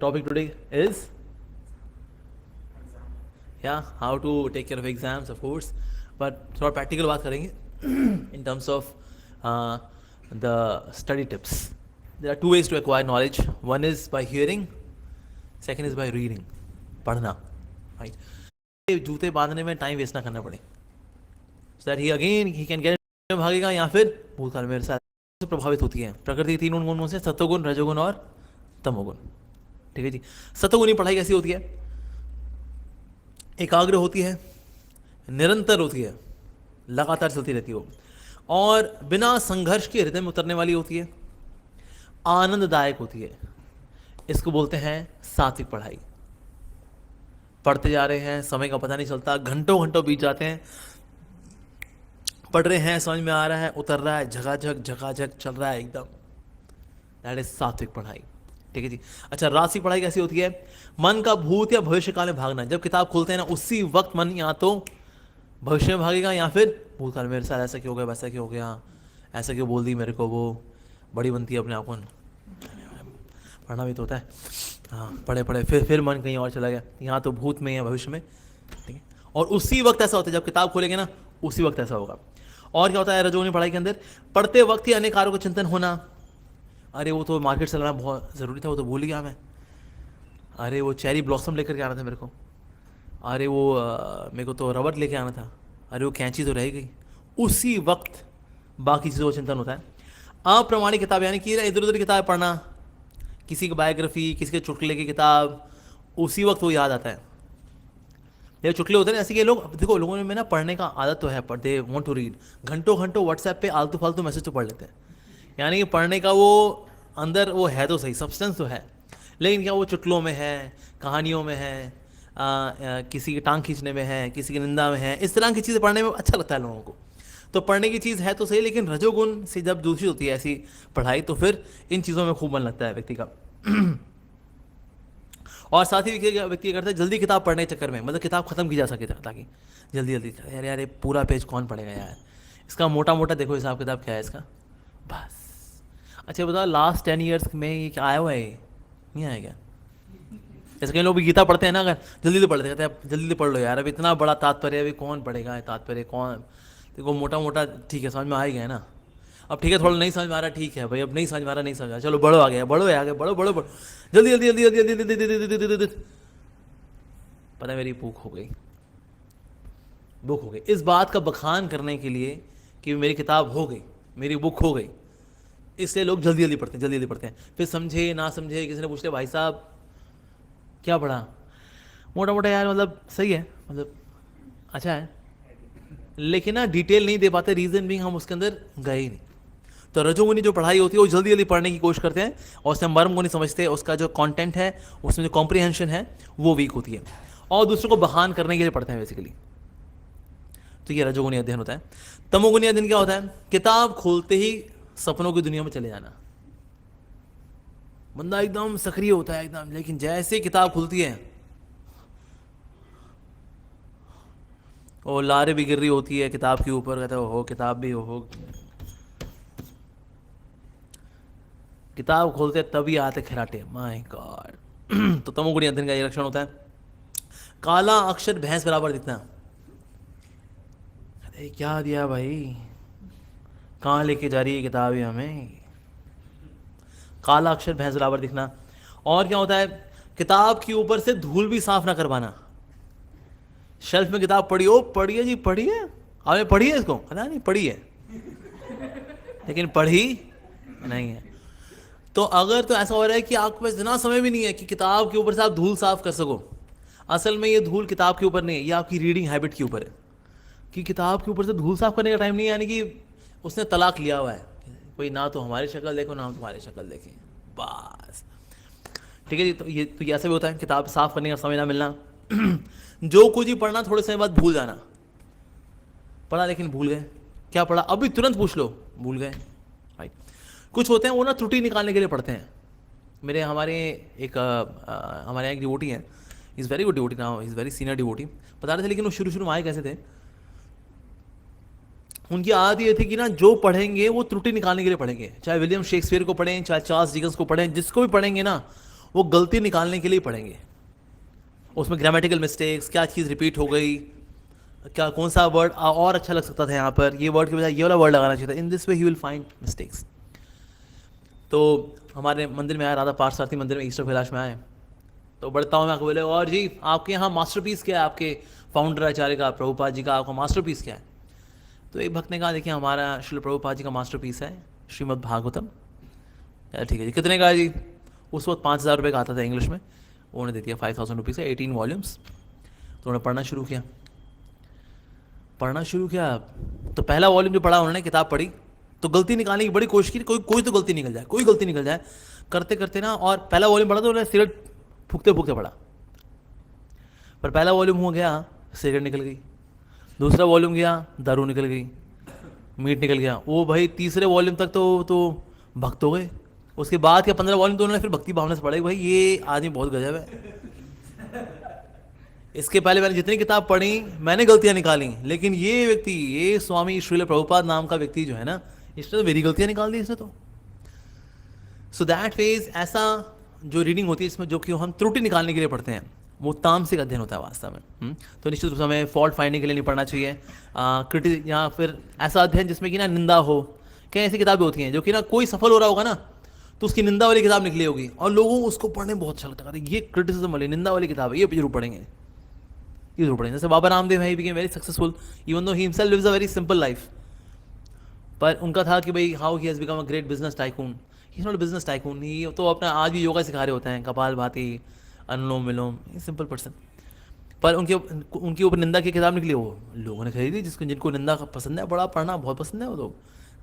Topic today is how to take care of exams, of course, but थोड़ा practical बात करेंगे in terms of the study tips. There are two ways to acquire knowledge. One is by hearing, second is by reading, पढ़ना, right? जूते बांधने में time waste ना करना पड़े, so that he can get भागेगा, या फिर भूतकाल मेरे साथ से प्रभावित होती है प्रकृति के तीन गुणों से, सत्वगुण, रजोगुण और तमोगुण. ठीक है जी. सत्वगुणी पढ़ाई कैसी होती है? एकाग्र होती है, निरंतर होती है, लगातार चलती रहती हो, और बिना संघर्ष के हृदय में उतरने वाली होती है, आनंददायक होती है. इसको बोलते हैं सात्विक पढ़ाई. पढ़ते जा रहे हैं, समय का पता नहीं चलता, घंटों घंटों बीत जाते हैं, पढ़ रहे हैं, समझ में आ रहा है, उतर रहा है, झकाझक चल रहा है एकदम. दैट इज सात्विक पढ़ाई. ठीक है जी. अच्छा, राजसिक पढ़ाई कैसी होती है? मन का भूत या भविष्य काल में भागना. जब किताब खोलते हैं ना, उसी वक्त मन या तो भविष्य में भागेगा या फिर भूतकाल में, मेरे साथ ऐसा क्यों हो गया, वैसा क्यों हो गया, ऐसा क्यों बोल दी मेरे को, वो बड़ी बनती है अपने आप को. पढ़ना भी तो होता है. हाँ, पढ़े फिर मन कहीं और चला गया, यहाँ तो भूत में या भविष्य में. ठीक है. और उसी वक्त ऐसा होता है, जब किताब खोलेंगे ना, उसी वक्त ऐसा होगा. और क्या होता है रजोगुणी पढ़ाई के अंदर? पढ़ते वक्त ही अनेक कार्यों का चिंतन होना. अरे वो तो मार्केट चलाना बहुत ज़रूरी था, वो तो भूल गया मैं. अरे वो चेरी ब्लॉसम लेकर के आना था मेरे को. अरे वो मेरे को तो रबड़ लेके आना था. अरे वो कैंची तो रह गई. उसी वक्त बाकी चीज़ों का चिंतन होता है. अप्रामाणिक किताब, यानी कि इधर उधर किताब पढ़ना, किसी की बायोग्राफी, किसी के चुटकुले की किताब, उसी वक्त वो याद आता है. ये चुटकुले होते हैं ऐसे कि लोग, देखो लोगों में ना पढ़ने का आदत तो है, पर दे वांट टू रीड. घंटों घंटों व्हाट्सएप पे आलतू फालतू मैसेज तो पढ़ लेते हैं. यानी कि पढ़ने का वो अंदर वो है तो सही, सब्सटेंस तो है, लेकिन क्या वो चुटकुलों में है, कहानियों में है, किसी की टांग खींचने में है, किसी की निंदा में है. इस तरह की चीज़ें पढ़ने में अच्छा लगता है लोगों को. तो पढ़ने की चीज़ है तो सही, लेकिन रजोगुण से जब दूषित होती है ऐसी पढ़ाई, तो फिर इन चीज़ों में खूब मन लगता है व्यक्ति का. और साथ ही व्यक्ति करता है जल्दी किताब पढ़ने के चक्कर में, मतलब किताब खत्म की जा सके ताकि जल्दी जल्दी, यार यार पूरा पेज कौन पढ़ेगा यार, इसका मोटा मोटा देखो हिसाब किताब क्या है इसका, बस. अच्छा बताओ, लास्ट 10 ईयर्स में ये क्या आया हुआ है? नहीं आया क्या? जैसे कई लोग भी गीता पढ़ते हैं ना, अगर जल्दी पढ़ते कहते हैं जल्दी पढ़ लो यार, अभी इतना बड़ा तात्पर्य, अभी कौन पढ़ेगा तात्पर्य, कौन. देखो मोटा मोटा ठीक है, समझ में आ ही गया ना. अब ठीक है, थोड़ा नहीं समझ में आ रहा, ठीक है भाई, अब नहीं समझ में आ रहा, नहीं समझ, चलो बढ़ो आगे, बढ़ो आगे, बढ़ो बढ़ो बढ़ो, जल्दी जल्दी जल्दी जल्दी जल्दी जल्दी जल्दी जल्दी. पता है मेरी भूख हो गई इस बात का बखान करने के लिए कि मेरी किताब हो गई, मेरी बुक हो गई, इसलिए लोग जल्दी जल्दी पढ़ते हैं. फिर समझे ना समझे, किसी ने पूछ लिया भाई साहब क्या पढ़ा, मोटा मोटा यार मतलब सही है, मतलब अच्छा है, लेकिन ना डिटेल नहीं दे पाते. रीजन भी हम उसके अंदर गए ही नहीं. तो रजोगुनी जो पढ़ाई होती है वो जल्दी जल्दी पढ़ने की कोशिश करते हैं, और उससे मर्म को नहीं समझते, उसका जो कंटेंट है, उसमें जो कॉम्प्रिहेंशन है वो वीक होती है, और दूसरों को बहान करने के लिए पढ़ते हैं बेसिकली. तो ये रजोगुनी अध्ययन होता है. तमोगुनी अध्ययन क्या होता है? किताब खोलते ही सपनों की दुनिया में चले जाना. बंदा एकदम सक्रिय होता है एकदम, लेकिन जैसे किताब खुलती है और लारे भी गिर रही होती है किताब के ऊपर, कहता है हो किताब भी हो. किताब खोलते तभी आते खराटे, माय गॉड. तो तमोगुणी अध्ययन का ये लक्षण होता है. काला अक्षर भैंस बराबर दिखना. अरे क्या दिया भाई, कहाँ लेके जा रही है किताब ये हमें. काला अक्षर भैंस बराबर दिखना. और क्या होता है? किताब के ऊपर से धूल भी साफ ना करवाना. शेल्फ में किताब पढ़ी हो, पढ़िए जी पढ़िए, आपने पढ़ी है इसको, पता नहीं पढ़ी है, लेकिन पढ़ी नहीं है. तो अगर तो ऐसा हो रहा है कि आपके पास इतना समय भी नहीं है कि किताब के ऊपर से आप धूल साफ कर सको. असल में ये धूल किताब के ऊपर नहीं है, ये आपकी रीडिंग हैबिट के ऊपर है, कि किताब के ऊपर से धूल साफ करने का टाइम नहीं है. यानी कि उसने तलाक लिया हुआ है, कोई ना तो हमारी शक्ल देखो ना हम तुम्हारी शक्ल देखें, बस. ठीक है जी. तो ये ऐसा भी होता है, किताब साफ करने का समय ना मिलना. जो कुछ ही पढ़ना थोड़े समय बाद भूल जाना. पढ़ा लेकिन भूल गए, क्या पढ़ा अभी तुरंत पूछ लो, भूल गए. राइट. कुछ होते हैं वो ना त्रुटि निकालने के लिए पढ़ते हैं. हमारे यहाँ एक डिवोटी है, is very good devotee now, is very senior devotee. बता रहे थे लेकिन वो शुरू में आए कैसे थे. उनकी आदत ये थी कि ना जो पढ़ेंगे वो त्रुटि निकालने के लिए पढ़ेंगे. चाहे विलियम शेक्सपियर को पढ़ें, चाहे चार्ल्स डिकेंस को पढ़ें, जिसको भी पढ़ेंगे ना वो गलती निकालने के लिए पढ़ेंगे। उसमें ग्रामेटिकल मिस्टेक्स, क्या चीज़ रिपीट हो गई, क्या कौन सा वर्ड और अच्छा लग सकता था, यहाँ पर ये वर्ड के बजाय ये वाला वर्ड लगाना चाहिए था। In this way he will find mistakes. तो हमारे मंदिर में आया, राधा पार्थसारथी मंदिर में ईश्वर कैलाश में आए, तो बढ़ता हूँ मैं आपको बोले, और जी आपके यहाँ मास्टरपीस क्या है, आपके फाउंडर आचार्य का, प्रभुपाद जी का, आपका मास्टरपीस क्या है? तो एक भक्त ने कहा, देखिए हमारा श्रील प्रभुपाद जी का मास्टरपीस है श्रीमद् भागवतम। यार ठीक है जी, कितने का जी? उस वक्त 5,000 रुपये का आता था इंग्लिश में, उन्होंने दे दिया 5,000 रुपीज़ है, 18 वॉल्यूम्स। तो उन्होंने पढ़ना शुरू किया, तो पहला वॉल्यूम जो पढ़ा उन्होंने, किताब पढ़ी, तो गलती निकालने की बड़ी कोशिश की, कोई तो गलती निकल जाए, कोई गलती निकल जाए, करते करते ना, और पहला वॉल्यूम पढ़ा तो उन्होंने सिगरेट फूकते फूकते पढ़ा, पर पहला वॉल्यूम हो गया, सिगरेट निकल गई। दूसरा वॉल्यूम गया, दारू निकल गई, मीट निकल गया। वो भाई तीसरे वॉल्यूम तक तो भक्त हो गए। उसके बाद के 15 वॉल्यूम तो उन्होंने फिर भक्ति भावना से पढ़े। भाई ये आदमी बहुत गजब है। इसके पहले मैंने जितनी किताब पढ़ी, मैंने गलतियां निकाली, लेकिन ये व्यक्ति, ये स्वामी श्रील प्रभुपाद नाम का व्यक्ति जो है ना, इसने तो मेरी गलतियां निकाल दी इसने तो। सो दैट फेज, ऐसा जो रीडिंग होती है इसमें, जो कि हम त्रुटि निकालने के लिए पढ़ते हैं, वो तामसिक अध्ययन होता है वास्तव में। तो निश्चित रूप से हमें फॉल्ट फाइंडिंग के लिए नहीं पढ़ना चाहिए, क्रिटिक या फिर ऐसा अध्ययन जिसमें कि ना निंदा हो। कई ऐसी किताबें होती हैं जो कि ना कोई सफल हो रहा होगा ना, तो उसकी निंदा वाली किताब निकली होगी और लोगों को उसको पढ़ने में बहुत अच्छा लगता है, ये क्रिटिसिज्म वाली निंदा वाली किताब है, ये जरूर पढ़ेंगे, ये जरूर पढ़ेंगे। जैसे बाबा रामदेव है, he became very successful even though he himself lives a very simple life. पर उनका था कि भाई how he has become a great business tycoon. He is not business tycoon, he तो अपना आज भी योगा सिखा रहे होते हैं, कपाल भाती, अनुलोम विलोम, सिंपल पर्सन। पर उनके ऊपर निंदा की किताब निकली, वो लोगों ने खरीदी, जिनको निंदा पसंद है, बड़ा पढ़ना बहुत पसंद है वो लोग,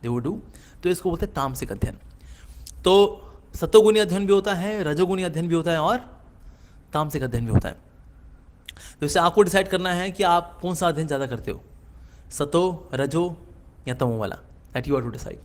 दे वो डू। तो इसको बोलते हैं तामसिक अध्ययन। तो सतोगुणी अध्ययन भी होता है, रजोगुणी अध्ययन भी होता है, और तामसिक अध्ययन भी होता है। तो इससे आपको डिसाइड करना है कि आप कौन सा अध्ययन ज़्यादा करते हो, सतो, रजो या तमो वाला, that you are to decide.